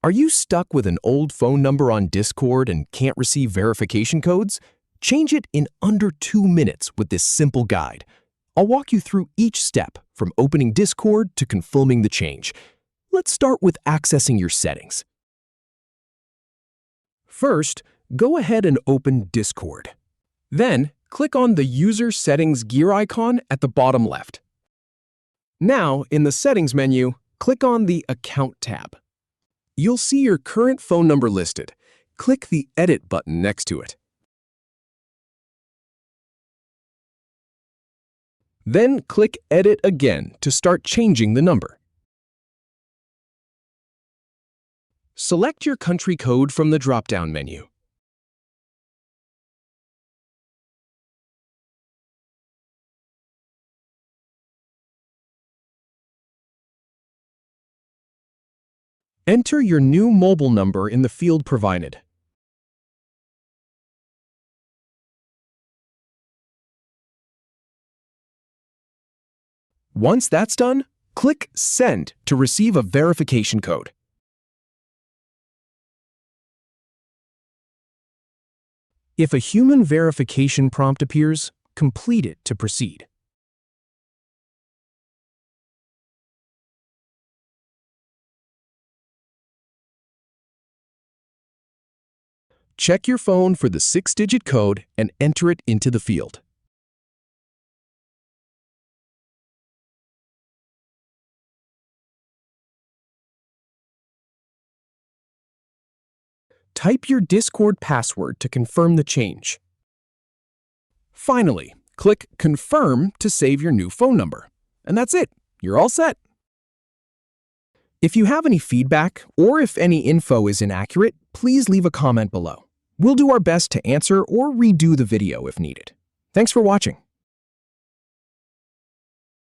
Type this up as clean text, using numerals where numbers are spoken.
Are you stuck with an old phone number on Discord and can't receive verification codes? Change it in under 2 minutes with this simple guide. I'll walk you through each step, from opening Discord to confirming the change. Let's start with accessing your settings. First, go ahead and open Discord. Then, click on the User Settings gear icon at the bottom left. Now, in the Settings menu, click on the Account tab. You'll see your current phone number listed. Click the Edit button next to it. Then click Edit again to start changing the number. Select your country code from the drop-down menu. Enter your new mobile number in the field provided. Once that's done, click Send to receive a verification code. If a human verification prompt appears, complete it to proceed. Check your phone for the 6-digit code and enter it into the field. Type your Discord password to confirm the change. Finally, click Confirm to save your new phone number. And that's it. You're all set. If you have any feedback or if any info is inaccurate, please leave a comment below. We'll do our best to answer or redo the video if needed. Thanks for watching.